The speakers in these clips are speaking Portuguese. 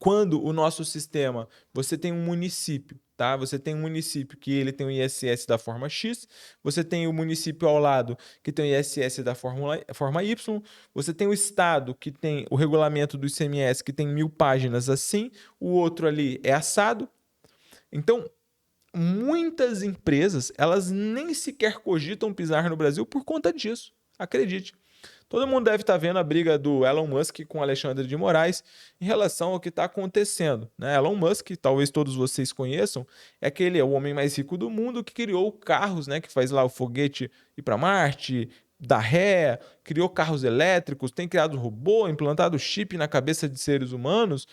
quando o nosso sistema, você tem um município, tá? Você tem um município que ele tem o ISS da forma X, você tem o município ao lado que tem o ISS da forma Y, você tem o estado que tem o regulamento do ICMS que tem 1000 páginas assim, o outro ali é assado. Então, muitas empresas, elas nem sequer cogitam pisar no Brasil por conta disso. Acredite. Todo mundo deve estar vendo a briga do Elon Musk com o Alexandre de Moraes em relação ao que está acontecendo, né? Elon Musk, talvez todos vocês conheçam, é o homem mais rico do mundo que criou carros, né? Que faz lá o foguete ir para Marte, dá ré, criou carros elétricos, tem criado robô, implantado chip na cabeça de seres humanos.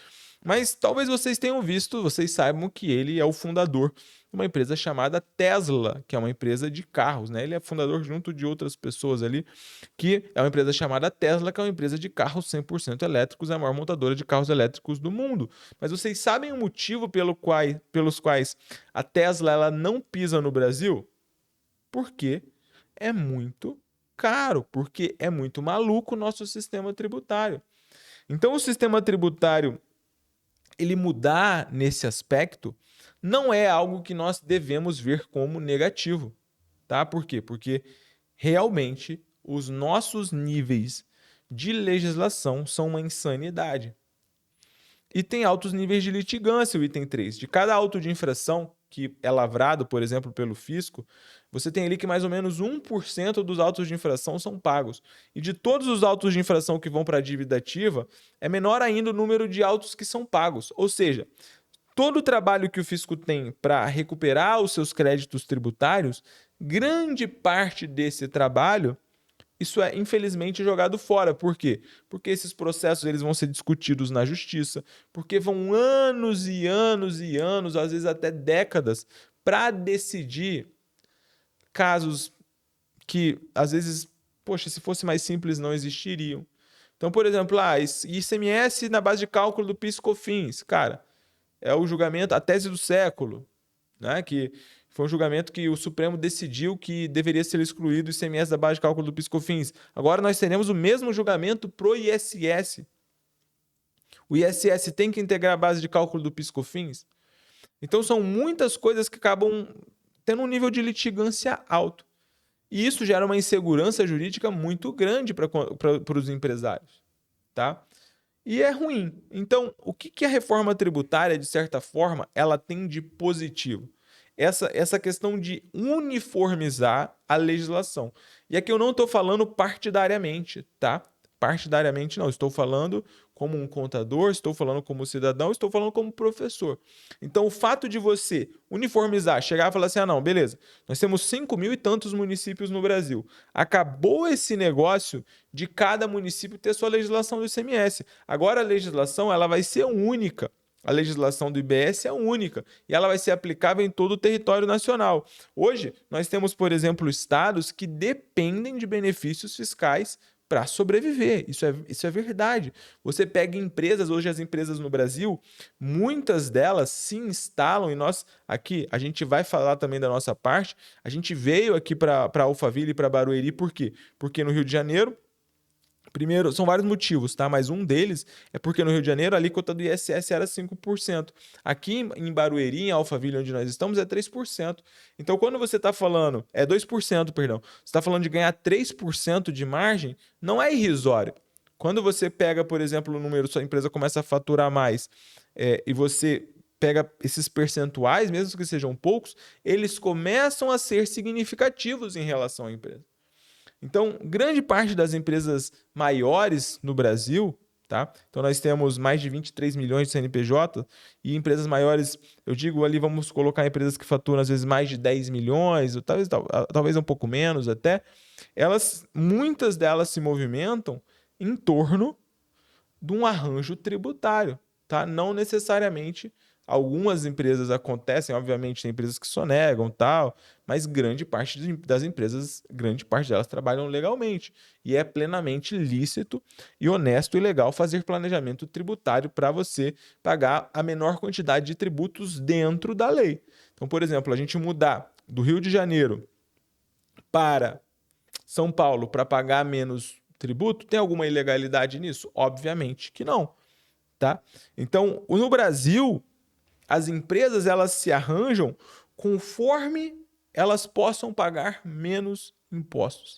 Mas talvez vocês tenham visto, vocês saibam que ele é o fundador de uma empresa chamada Tesla, que é uma empresa de carros, né? Ele é fundador junto de outras pessoas ali, que é uma empresa chamada Tesla, que é uma empresa de carros 100% elétricos, é a maior montadora de carros elétricos do mundo. Mas vocês sabem o motivo pelos quais a Tesla ela não pisa no Brasil? Porque é muito caro, porque é muito maluco o nosso sistema tributário. Então, o sistema tributário ele mudar nesse aspecto não é algo que nós devemos ver como negativo, tá? Por quê? Porque realmente os nossos níveis de legislação são uma insanidade. E tem altos níveis de litigância, o item 3. De cada auto de infração que é lavrado, por exemplo, pelo fisco, você tem ali que mais ou menos 1% dos autos de infração são pagos. E de todos os autos de infração que vão para a dívida ativa, é menor ainda o número de autos que são pagos. Ou seja, todo o trabalho que o fisco tem para recuperar os seus créditos tributários, grande parte desse trabalho isso é infelizmente jogado fora. Por quê? Porque esses processos eles vão ser discutidos na justiça, porque vão anos e anos e anos, às vezes até décadas, para decidir casos que às vezes, poxa, se fosse mais simples não existiriam. Então, por exemplo, ICMS na base de cálculo do PIS/COFINS, cara, é o julgamento, a tese do século, né? Que foi um julgamento que o Supremo decidiu que deveria ser excluído o ICMS da base de cálculo do PIS/COFINS. Agora nós teremos o mesmo julgamento pro ISS. O ISS tem que integrar a base de cálculo do PIS/COFINS. Então são muitas coisas que acabam tendo um nível de litigância alto. E isso gera uma insegurança jurídica muito grande para os empresários, tá? E é ruim. Então, o que a reforma tributária, de certa forma, ela tem de positivo? Essa questão de uniformizar a legislação. E aqui eu não estou falando partidariamente, tá? Partidariamente não, estou falando como um contador, estou falando como cidadão, estou falando como professor. Então, o fato de você uniformizar, chegar e falar assim, não, beleza, nós temos 5.000 e tantos municípios no Brasil. Acabou esse negócio de cada município ter sua legislação do ICMS. Agora a legislação ela vai ser única. A legislação do IBS é única e ela vai ser aplicável em todo o território nacional. Hoje, nós temos, por exemplo, estados que dependem de benefícios fiscais para sobreviver. Isso é verdade. Você pega empresas, hoje as empresas no Brasil, muitas delas se instalam e nós aqui, a gente vai falar também da nossa parte, a gente veio aqui para Alphaville e para Barueri, por quê? Porque no Rio de Janeiro, primeiro, são vários motivos, tá? Mas um deles é porque no Rio de Janeiro a alíquota do ISS era 5%. Aqui em Barueri, em Alphaville, onde nós estamos, é 3%. Então, quando você está falando, é 2%, perdão, você está falando de ganhar 3% de margem, não é irrisório. Quando você pega, por exemplo, o número, sua empresa começa a faturar mais e você pega esses percentuais, mesmo que sejam poucos, eles começam a ser significativos em relação à empresa. Então, grande parte das empresas maiores no Brasil, tá? Então, nós temos mais de 23 milhões de CNPJ e empresas maiores, eu digo ali, vamos colocar empresas que faturam às vezes mais de 10 milhões, ou talvez um pouco menos até, muitas delas se movimentam em torno de um arranjo tributário, tá? Não necessariamente algumas empresas acontecem, obviamente tem empresas que sonegam, tal, mas grande parte das empresas, grande parte delas trabalham legalmente e é plenamente lícito e honesto e legal fazer planejamento tributário para você pagar a menor quantidade de tributos dentro da lei. Então, por exemplo, a gente mudar do Rio de Janeiro para São Paulo para pagar menos tributo, tem alguma ilegalidade nisso? Obviamente que não. tá? Então, no Brasil, as empresas elas se arranjam conforme elas possam pagar menos impostos.